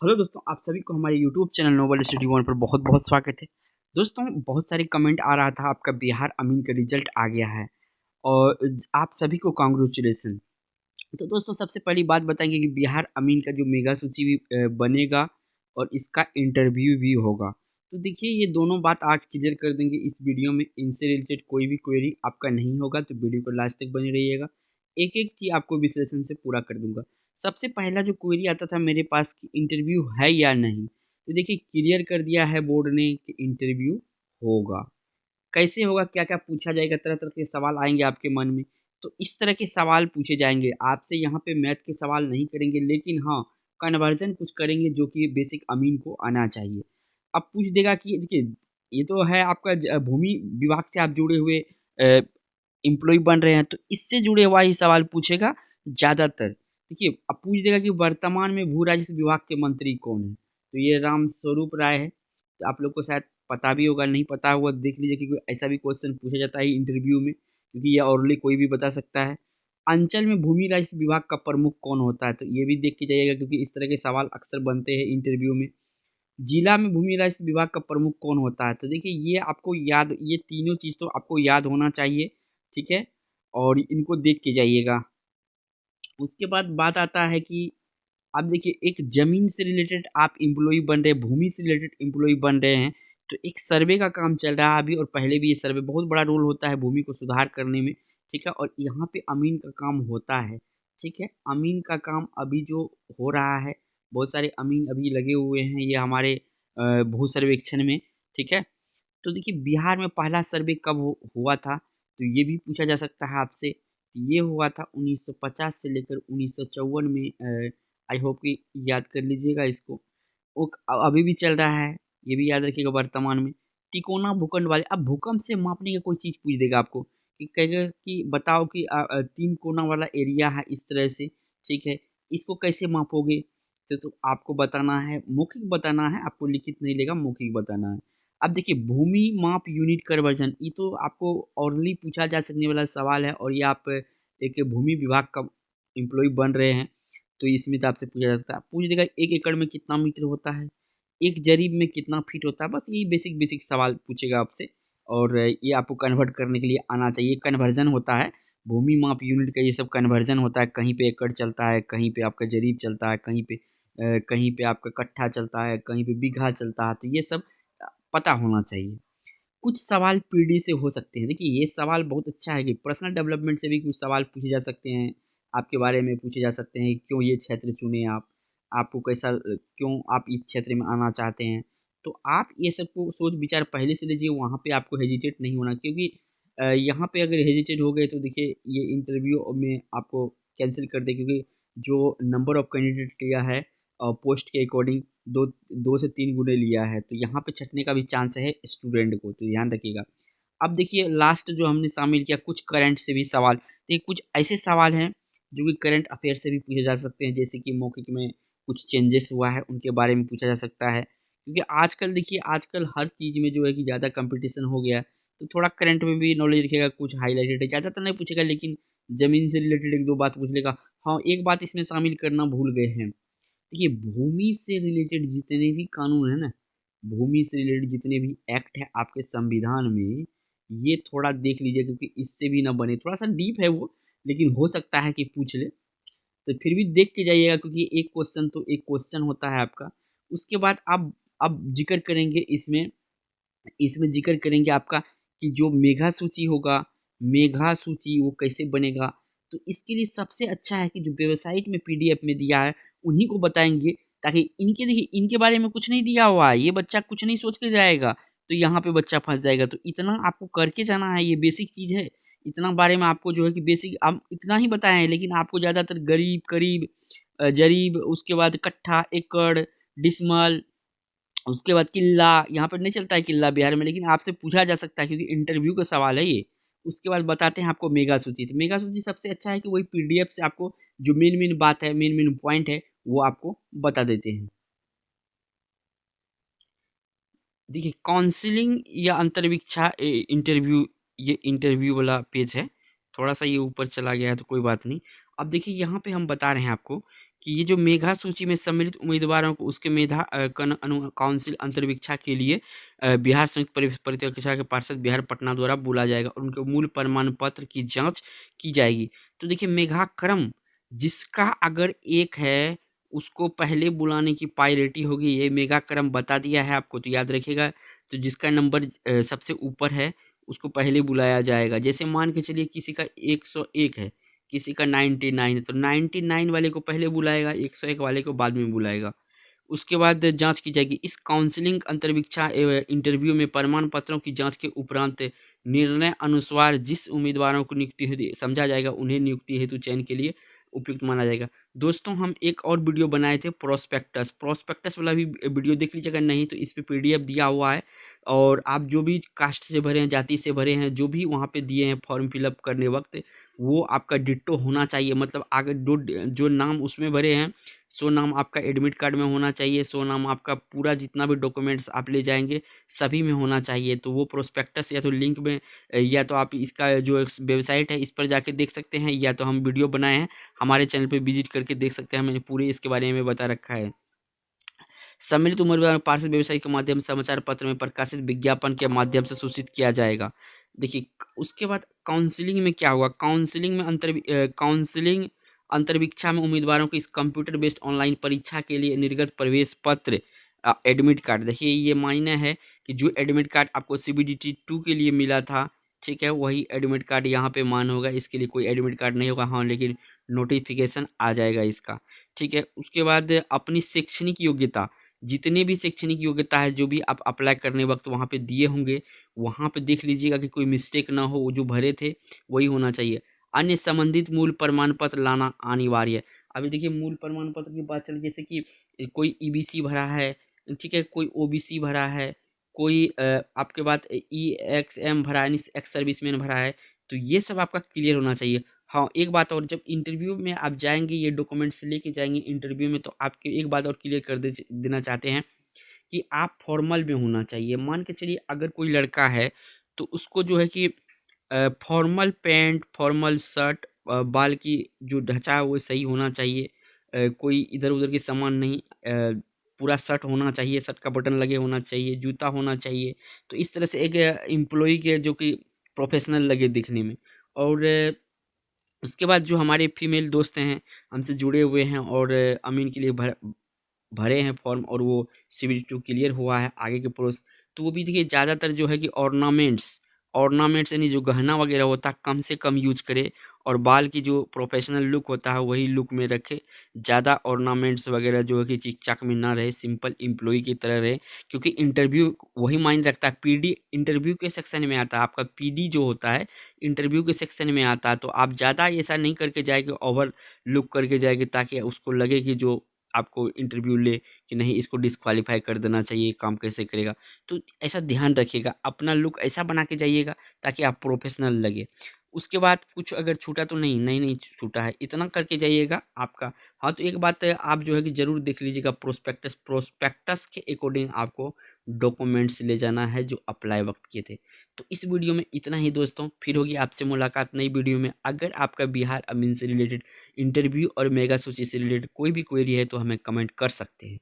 Hello दोस्तों, आप सभी को हमारे YouTube channel Noble Study One पर बहुत बहुत स्वागत है। दोस्तों, बहुत सारे कमेंट आ रहा था, आपका बिहार अमीन का रिजल्ट आ गया है और आप सभी को कांग्रेचुलेसन। तो दोस्तों, सबसे पहली बात बताएंगे कि बिहार अमीन का जो मेगा सूची भी बनेगा और इसका इंटरव्यू भी होगा। तो देखिए, ये दोनों बात आज क्लियर कर देंगे इस वीडियो में। इनसे रिलेटेड कोई भी क्वेरी आपका नहीं होगा, तो वीडियो को लास्ट तक बने रहिएगा। एक एक चीज आपको विश्लेषण से पूरा कर दूंगा। सबसे पहला जो क्वेरी आता था मेरे पास कि इंटरव्यू है या नहीं, तो देखिए क्लियर कर दिया है बोर्ड ने कि इंटरव्यू होगा। कैसे होगा, क्या क्या पूछा जाएगा, तरह तरह के सवाल आएंगे आपके मन में। तो इस तरह के सवाल पूछे जाएंगे आपसे। यहाँ पे मैथ के सवाल नहीं करेंगे, लेकिन हाँ, कन्वर्जन कुछ करेंगे जो कि बेसिक अमीन को आना चाहिए। अब पूछ देगा कि देखिए, ये तो है आपका भूमि विभाग से आप जुड़े हुए एम्प्लॉय बन रहे हैं, तो इससे जुड़े हुआ ही सवाल पूछेगा ज़्यादातर। देखिए, अब पूछ देगा कि वर्तमान में भू राजस्व विभाग के मंत्री कौन है, तो ये राम स्वरूप राय है। तो आप लोग को शायद पता भी होगा, नहीं पता हुआ देख लीजिए, क्योंकि ऐसा भी क्वेश्चन पूछा जाता है इंटरव्यू में, क्योंकि ये ऑरली कोई भी बता सकता है। अंचल में भूमि राजस्व विभाग का प्रमुख कौन होता है, तो ये भी देख के जाइएगा, क्योंकि इस तरह के सवाल अक्सर बनते हैं इंटरव्यू में। जिला में भूमि राजस्व विभाग का प्रमुख कौन होता है, तो देखिए ये आपको याद, ये तीनों चीज़ तो आपको याद होना चाहिए, ठीक है, और इनको देख के जाइएगा। उसके बाद बात आता है कि आप देखिए, एक जमीन से रिलेटेड आप एम्प्लॉय बन रहे हैं, भूमि से रिलेटेड एम्प्लॉय बन रहे हैं, तो एक सर्वे का काम चल रहा है अभी, और पहले भी ये सर्वे बहुत बड़ा रोल होता है भूमि को सुधार करने में, ठीक है। और यहाँ पे अमीन का काम होता है, ठीक है। अमीन का काम अभी जो हो रहा है, बहुत सारे अमीन अभी लगे हुए हैं ये हमारे भू सर्वेक्षण में, ठीक है। तो देखिए, बिहार में पहला सर्वे कब हुआ था, तो ये भी पूछा जा सकता है आपसे। ये हुआ था 1950 से लेकर 1954 में। आई होप कि याद कर लीजिएगा इसको। वो अभी भी चल रहा है, ये भी याद रखिएगा वर्तमान में। तिकोना भूखंड वाले, अब भूकंप से मापने की कोई चीज़ पूछ देगा आपको कि कहेगा कि बताओ कि 3 कोना वाला एरिया है इस तरह से, ठीक है, इसको कैसे मापोगे। तो आपको बताना है, मौखिक बताना है, आपको लिखित नहीं लेगा, मौखिक बताना है। अब देखिए, भूमि माप यूनिट कन्वर्जन, ये तो आपको ऑरली पूछा जा सकने वाला सवाल है, और ये आप एक भूमि विभाग का एम्प्लॉय बन रहे हैं, तो इसमें तो आपसे पूछा जा सकता है। पूछ देगा 1 एकड़ में कितना मीटर होता है, एक जरीब में कितना फीट होता है, बस यही बेसिक बेसिक सवाल पूछेगा आपसे। और ये आपको कन्वर्ट करने के लिए आना चाहिए। कन्वर्जन होता है भूमि माप यूनिट का, ये सब कन्वर्जन होता है। कहीं पे एकड़ चलता है, कहीं पे आपका जरीब चलता है, कहीं पे आपका कट्ठा चलता है, कहीं पे बीघा चलता है, तो ये सब पता होना चाहिए। कुछ सवाल पीडी से हो सकते हैं। देखिए, ये सवाल बहुत अच्छा है कि पर्सनल डेवलपमेंट से भी कुछ सवाल पूछे जा सकते हैं, आपके बारे में पूछे जा सकते हैं, क्यों ये क्षेत्र चुने आप, आपको कैसा, क्यों आप इस क्षेत्र में आना चाहते हैं। तो आप ये सब को सोच विचार पहले से लीजिए, वहाँ पे आपको हेजिटेट नहीं होना, क्योंकि यहाँ पे अगर हेजिटेट हो गए तो देखिए ये इंटरव्यू में आपको कैंसिल कर दे, क्योंकि जो नंबर ऑफ कैंडिडेट लिया है पोस्ट के अकॉर्डिंग, दो 2 से 3 गुने लिया है, तो यहाँ पे छटने का भी चांस है स्टूडेंट को, तो ध्यान रखिएगा। अब देखिए, लास्ट जो हमने शामिल किया, कुछ करंट से भी सवाल। देखिए, कुछ ऐसे सवाल हैं जो कि करंट अफेयर से भी पूछे जा सकते हैं, जैसे कि मौखिक में कुछ चेंजेस हुआ है उनके बारे में पूछा जा सकता है, क्योंकि आजकल देखिए, आजकल हर चीज़ में जो है कि ज़्यादा कंपटीशन हो गया है, तो थोड़ा करंट में भी नॉलेज रखिएगा, कुछ हाईलाइटेड है, ज़्यादा तो नहीं पूछेगा, लेकिन ज़मीन से रिलेटेड 1-2 बात पूछ लेगा। हाँ, एक बात इसमें शामिल करना भूल गए हैं। देखिए, भूमि से रिलेटेड जितने भी कानून है ना, भूमि से रिलेटेड जितने भी एक्ट है आपके संविधान में, ये थोड़ा देख लीजिए, क्योंकि इससे भी ना बने, थोड़ा सा डीप है वो, लेकिन हो सकता है कि पूछ ले, तो फिर भी देख के जाइएगा, क्योंकि एक क्वेश्चन तो एक क्वेश्चन होता है आपका। उसके बाद अब जिक्र करेंगे इसमें, इसमें जिक्र करेंगे आपका कि जो मेघा सूची होगा, मेघा सूची वो कैसे बनेगा। तो इसके लिए सबसे अच्छा है कि जो वेबसाइट में पीडीएफ में दिया है उन्हीं को बताएंगे, ताकि इनके, देखिए इनके बारे में कुछ नहीं दिया हुआ है, ये बच्चा कुछ नहीं सोच के जाएगा, तो यहाँ पे बच्चा फंस जाएगा। तो इतना आपको करके जाना है, ये बेसिक चीज़ है। इतना बारे में आपको जो है कि बेसिक हम इतना ही बताए हैं, लेकिन आपको ज़्यादातर गरीब करीब, जरीब, उसके बाद कट्ठा, एकड़, डिसमल, उसके बाद किल्ला, यहाँ पर नहीं चलता है किल्ला बिहार में, लेकिन आपसे पूछा जा सकता है क्योंकि इंटरव्यू का सवाल है ये। उसके बाद बताते हैं आपको मेगा सूची। तो मेगा सूची सबसे अच्छा है कि वही पीडीएफ से आपको जो मेन मेन बात है, मेन मेन पॉइंट है, वो आपको बता देते हैं। देखिए, काउंसलिंग या अंतर्विक्षा इंटरव्यू, ये इंटरव्यू वाला पेज है। थोड़ा सा ये ऊपर चला गया है तो कोई बात नहीं। अब देखिए, यहाँ पे हम बता रहे हैं आपको कि ये जो मेधा सूची में सम्मिलित उम्मीदवारों को उसके मेधा काउंसिल अंतर्वीक्षा के लिए बिहार संयुक्त परिवीक्षा के पार्षद बिहार पटना द्वारा बुलाया जाएगा और उनके मूल प्रमाण पत्र की जांच की जाएगी। तो देखिए मेघा क्रम जिसका अगर एक है उसको पहले बुलाने की प्रायोरिटी होगी, ये मेगा क्रम बता दिया है आपको तो याद रखिएगा। तो जिसका नंबर सबसे ऊपर है उसको पहले बुलाया जाएगा। जैसे मान के चलिए किसी का 101 है, किसी का 99 है, तो 99 वाले को पहले बुलाएगा, 101 वाले को बाद में बुलाएगा। उसके बाद जांच की जाएगी। इस काउंसलिंग अंतर्वीक्षा इंटरव्यू में प्रमाण पत्रों की जांच के उपरांत निर्णय अनुसार जिस उम्मीदवारों को नियुक्ति हेतु समझा जाएगा उन्हें नियुक्ति हेतु चयन के लिए उपयुक्त माना जाएगा। दोस्तों हम एक और वीडियो बनाए थे प्रोस्पेक्टस वाला भी वीडियो देख लीजिएगा, नहीं तो इस पे पीडीएफ दिया हुआ है और आप जो भी कास्ट से भरे हैं, जाति से भरे हैं, जो भी वहाँ पे दिए हैं फॉर्म फिलअप करने वक्त वो आपका डिट्टो होना चाहिए। मतलब आगे जो नाम उसमें भरे हैं सो नाम आपका एडमिट कार्ड में होना चाहिए, सो नाम आपका पूरा जितना भी डॉक्यूमेंट्स आप ले जाएंगे सभी में होना चाहिए। तो वो प्रोस्पेक्टस या तो लिंक में या तो आप इसका जो वेबसाइट है इस पर जाके देख सकते हैं, या तो हम वीडियो बनाए हैं हमारे चैनल पे विजिट करके देख सकते हैं, मैंने पूरे इसके बारे में बता रखा है। सम्मिलित उम्मीदवार पार्षद वेबसाइट के माध्यम से समाचार पत्र में प्रकाशित विज्ञापन के माध्यम से सूचित किया जाएगा। देखिए उसके बाद काउंसलिंग में क्या होगा, काउंसलिंग में काउंसलिंग अंतर्वीक्षा में उम्मीदवारों को इस कंप्यूटर बेस्ड ऑनलाइन परीक्षा के लिए निर्गत प्रवेश पत्र एडमिट कार्ड, देखिए ये मायने है कि जो एडमिट कार्ड आपको CBDT 2 के लिए मिला था, ठीक है, वही एडमिट कार्ड यहाँ पे मान होगा। इसके लिए कोई एडमिट कार्ड नहीं होगा, हाँ लेकिन नोटिफिकेशन आ जाएगा इसका, ठीक है। उसके बाद अपनी शैक्षणिक योग्यता, जितने भी शैक्षणिक योग्यता है जो भी आप अप्लाई करने वक्त वहाँ पे दिए होंगे वहाँ पे देख लीजिएगा कि कोई मिस्टेक ना हो, वो जो भरे थे वही होना चाहिए। अन्य संबंधित मूल प्रमाण पत्र लाना अनिवार्य है। अभी देखिए मूल प्रमाण पत्र की बात चली, जैसे कि कोई EBC भरा है, ठीक है, कोई OBC भरा है, कोई आपके बाद EXM भरा है, एक्स सर्विसमैन भरा है, तो ये सब आपका क्लियर होना चाहिए। हाँ एक बात और, जब इंटरव्यू में आप जाएंगे ये डॉक्यूमेंट्स लेके जाएंगे इंटरव्यू में, तो आपके एक बात और क्लियर कर देना चाहते हैं कि आप फॉर्मल में होना चाहिए। मान के चलिए अगर कोई लड़का है तो उसको जो है कि फॉर्मल पैंट, फॉर्मल शर्ट, बाल की जो ढांचा है वो सही होना चाहिए, कोई इधर उधर के सामान नहीं, पूरा शर्ट होना चाहिए, शर्ट का बटन लगे होना चाहिए, जूता होना चाहिए। तो इस तरह से एक एम्प्लॉई के जो कि प्रोफेशनल लगे दिखने में। और उसके बाद जो हमारे फीमेल दोस्त हैं हमसे जुड़े हुए हैं और अमीन के लिए भरे हैं फॉर्म और वो CBD2 क्लियर हुआ है आगे के प्रोसेस, तो वो भी देखिए ज़्यादातर जो है कि ऑर्नामेंट्स यानी जो गहना वगैरह होता है कम से कम यूज करे और बाल की जो प्रोफेशनल लुक होता है वही लुक में रखे। ज़्यादा ऑर्नामेंट्स वगैरह जो है कि चिक चाक में ना रहे, सिंपल एम्प्लॉई की तरह रहे, क्योंकि इंटरव्यू वही मायने रखता है। PD इंटरव्यू के सेक्शन में आता है, आपका PD जो होता है इंटरव्यू के सेक्शन में आता है। तो आप ज़्यादा ऐसा नहीं करके जाएंगे, ओवर लुक करके जाएंगे ताकि उसको लगे कि जो आपको इंटरव्यू ले कि नहीं इसको डिस्क्वालीफाई कर देना चाहिए, काम कैसे करेगा। तो ऐसा ध्यान रखिएगा, अपना लुक ऐसा बना के जाइएगा ताकि आप प्रोफेशनल लगे। उसके बाद कुछ अगर छूटा तो नहीं छूटा है, इतना करके जाइएगा आपका। हाँ तो एक बात आप जो है कि जरूर देख लीजिएगा, प्रोस्पेक्टस के अकॉर्डिंग आपको डॉक्यूमेंट्स ले जाना है जो अप्लाई वक्त किए थे। तो इस वीडियो में इतना ही दोस्तों, फिर होगी आपसे मुलाकात नई वीडियो में। अगर आपका बिहार अमीन से रिलेटेड, इंटरव्यू और मेगा सूची से रिलेटेड कोई भी क्वेरी है तो हमें कमेंट कर सकते हैं।